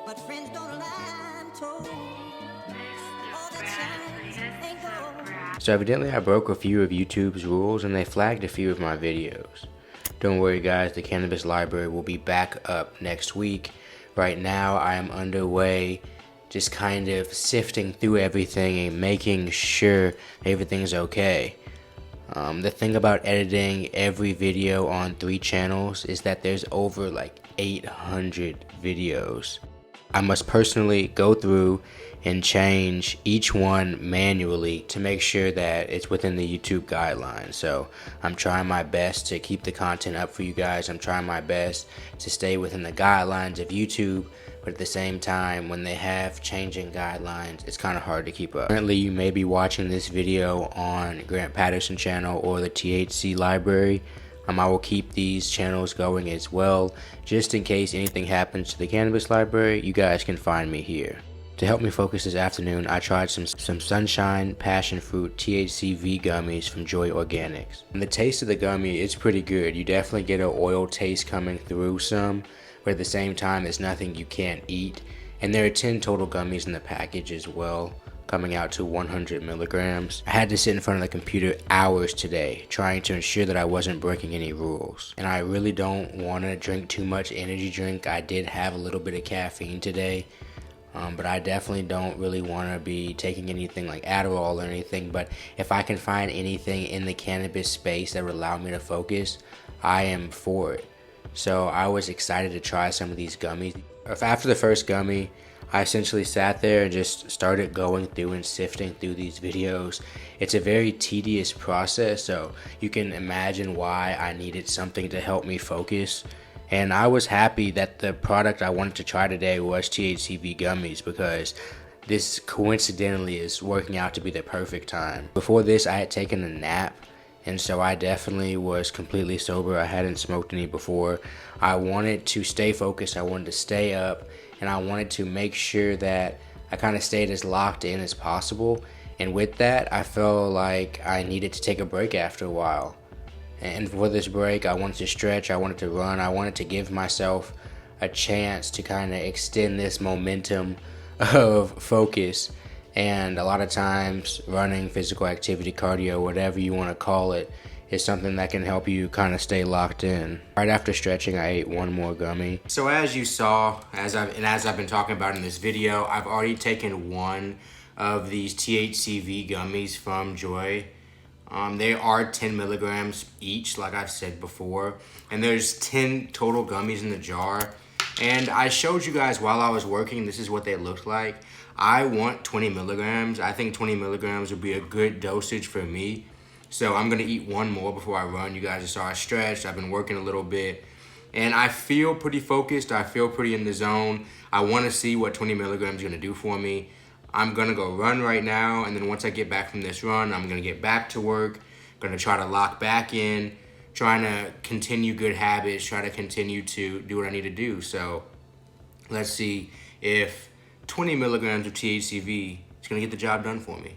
But friends don't lie, I'm told. All that shines ain't gold. So evidently I broke a few of YouTube's rules and they flagged a few of my videos. Don't worry guys, the Cannabis Library will be back up next week. Right now I am underway just kind of sifting through everything and making sure everything's okay. The thing about editing every video on 3 channels is that there's over like 800 videos. I must personally go through and change each one manually to make sure that it's within the YouTube guidelines. So I'm trying my best to keep the content up for you guys. I'm trying my best to stay within the guidelines of YouTube, but at the same time, when they have changing guidelines, it's kind of hard to keep up. Currently, you may be watching this video on Grant Patterson channel or the THC Library. I will keep these channels going as well, just in case anything happens to the Cannabis Library. You guys can find me here. To help me focus this afternoon, I tried some Sunshine Passion Fruit THCV gummies from Joy Organics. And the taste of the gummy is pretty good. You definitely get an oil taste coming through some, but at the same time, it's nothing you can't eat. And there are 10 total gummies in the package as well, coming out to 100 milligrams. I had to sit in front of the computer hours today trying to ensure that I wasn't breaking any rules. And I really don't want to drink too much energy drink. I did have a little bit of caffeine today, but I definitely don't really want to be taking anything like Adderall or anything. But if I can find anything in the cannabis space that would allow me to focus, I am for it. So I was excited to try some of these gummies. After the first gummy, I essentially sat there and just started going through and sifting through these videos. It's a very tedious process, so you can imagine why I needed something to help me focus. And I was happy that the product I wanted to try today was THCV gummies, because this coincidentally is working out to be the perfect time. Before this, I had taken a nap, and so I definitely was completely sober. I hadn't smoked any before. I wanted to stay focused, I wanted to stay up, and I wanted to make sure that I kind of stayed as locked in as possible. And with that, I felt like I needed to take a break after a while. And for this break, I wanted to stretch, I wanted to run, I wanted to give myself a chance to kind of extend this momentum of focus. And a lot of times, running, physical activity, cardio, whatever you want to call it, is something that can help you kind of stay locked in. Right after stretching, I ate one more gummy. So as you saw, as I've been talking about in this video, I've already taken one of these THCV gummies from Joy. They are 10 milligrams each, like I've said before, and there's 10 total gummies in the jar. And I showed you guys while I was working, this is what they looked like. I want 20 milligrams. I think 20 milligrams would be a good dosage for me. So I'm gonna eat one more before I run. You guys saw I stretched, I've been working a little bit, and I feel pretty focused, I feel pretty in the zone. I wanna see what 20 milligrams is gonna do for me. I'm gonna go run right now, and then once I get back from this run, I'm gonna get back to work, gonna try to lock back in, trying to continue good habits, try to continue to do what I need to do. So let's see if 20 milligrams of THCV is gonna get the job done for me.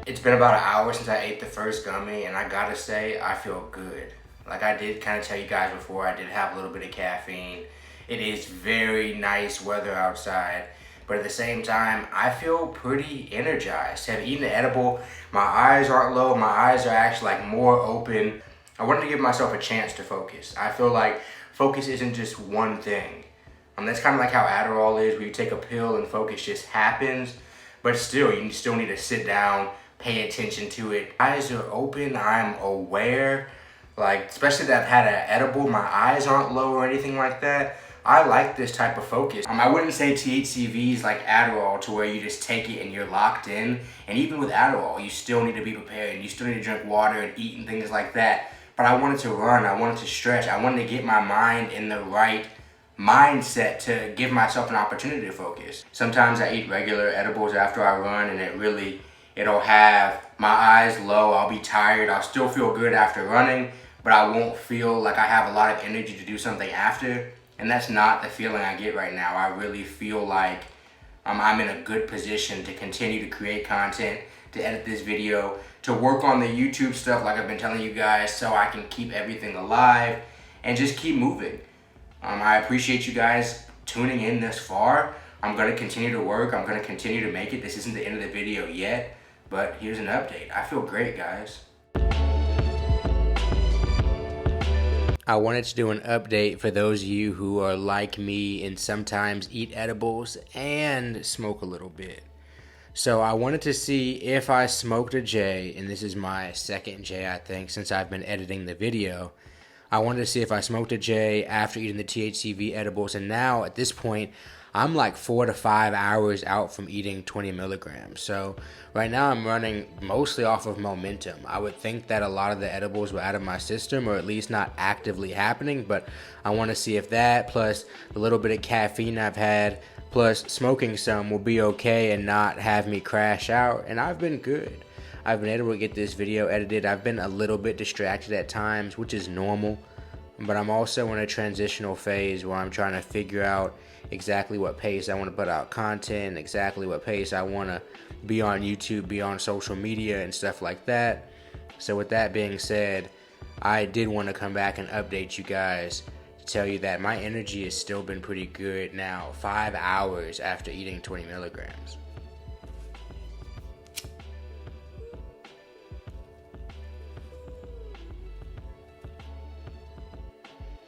It's been about an hour since I ate the first gummy, and I gotta say, I feel good. Like I did kind of tell you guys before, I did have a little bit of caffeine. It is very nice weather outside, but at the same time, I feel pretty energized. To have eaten the edible, my eyes aren't low, my eyes are actually like more open. I wanted to give myself a chance to focus. I feel like focus isn't just one thing. That's kind of like how Adderall is, where you take a pill and focus just happens, but still, you still need to sit down, pay attention to it. Eyes are open, I'm aware, like especially that I've had an edible, my eyes aren't low or anything like that. I like this type of focus. I wouldn't say THCV is like Adderall to where you just take it and you're locked in. And even with Adderall, you still need to be prepared. You still need to drink water and eat and things like that. But I wanted to run, I wanted to stretch, I wanted to get my mind in the right mindset to give myself an opportunity to focus. Sometimes I eat regular edibles after I run, and it'll have my eyes low, I'll be tired, I'll still feel good after running, but I won't feel like I have a lot of energy to do something after. And that's not the feeling I get right now. I really feel like I'm in a good position to continue to create content, to edit this video, to work on the YouTube stuff like I've been telling you guys, so I can keep everything alive and just keep moving. I appreciate you guys tuning in this far. I'm going to continue to work. I'm going to continue to make it. This isn't the end of the video yet, but here's an update. I feel great, guys. I wanted to do an update for those of you who are like me and sometimes eat edibles and smoke a little bit. So I wanted to see if I smoked a J, and this is my second J, I think, since I've been editing the video. I wanted to see if I smoked a J after eating the THCV edibles, and now at this point, I'm like 4 to 5 hours out from eating 20 milligrams. So right now I'm running mostly off of momentum. I would think that a lot of the edibles were out of my system, or at least not actively happening, but I want to see if that, plus the little bit of caffeine I've had, plus smoking some, will be okay and not have me crash out. And I've been good. I've been able to get this video edited. I've been a little bit distracted at times, which is normal, but I'm also in a transitional phase where I'm trying to figure out exactly what pace I want to put out content, exactly what pace I want to be on YouTube, be on social media and stuff like that. So with that being said, I did want to come back and update you guys to tell you that my energy has still been pretty good now, 5 hours after eating 20 milligrams.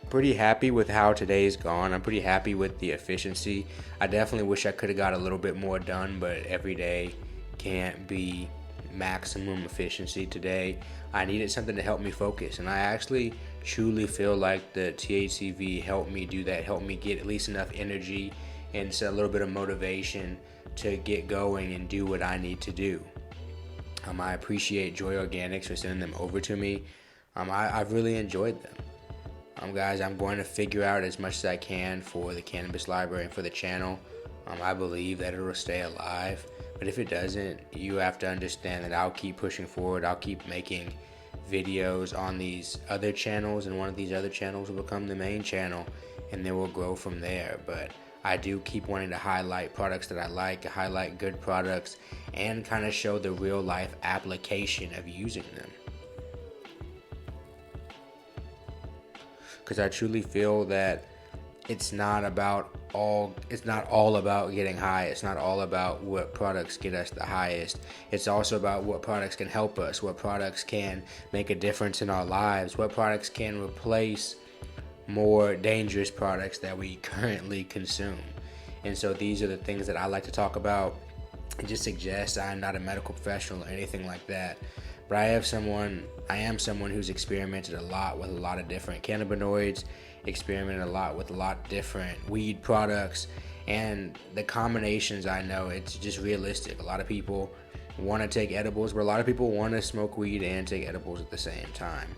Pretty happy with how today's gone. I'm pretty happy with the efficiency. I definitely wish I could have got a little bit more done, but every day can't be maximum efficiency. Today I needed something to help me focus, and I actually truly feel like the THCV helped me do that, helped me get at least enough energy and a little bit of motivation to get going and do what I need to do. I appreciate Joy Organics for sending them over to me. I've really enjoyed them. Guys, I'm going to figure out as much as I can for the Cannabis Library and for the channel. I believe that it'll stay alive, but if it doesn't, you have to understand that I'll keep pushing forward. I'll keep making videos on these other channels, and one of these other channels will become the main channel, and then we'll grow from there. But I do keep wanting to highlight products that I like, highlight good products, and kind of show the real life application of using them. Because I truly feel that it's not all about getting high. It's not all about what products get us the highest. It's also about what products can help us, what products can make a difference in our lives, what products can replace more dangerous products that we currently consume. And so these are the things that I like to talk about and just suggest. I'm not a medical professional or anything like that, but I am someone who's experimented a lot with a lot of different cannabinoids, experimented a lot with a lot of different weed products, and the combinations, I know it's just realistic. A lot of people want to take edibles, but a lot of people want to smoke weed and take edibles at the same time.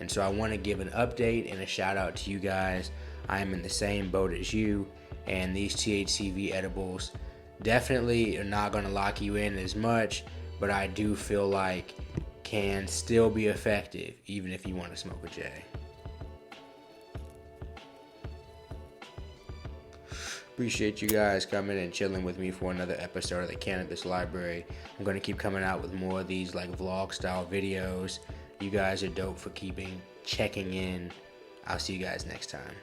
And so I want to give an update and a shout out to you guys. I am in the same boat as you, and these THCV edibles definitely are not going to lock you in as much, but I do feel like can still be effective even if you want to smoke a J. Appreciate you guys coming and chilling with me for another episode of the Cannabis Library. I'm going to keep coming out with more of these like vlog style videos. You guys are dope for checking in. I'll see you guys next time.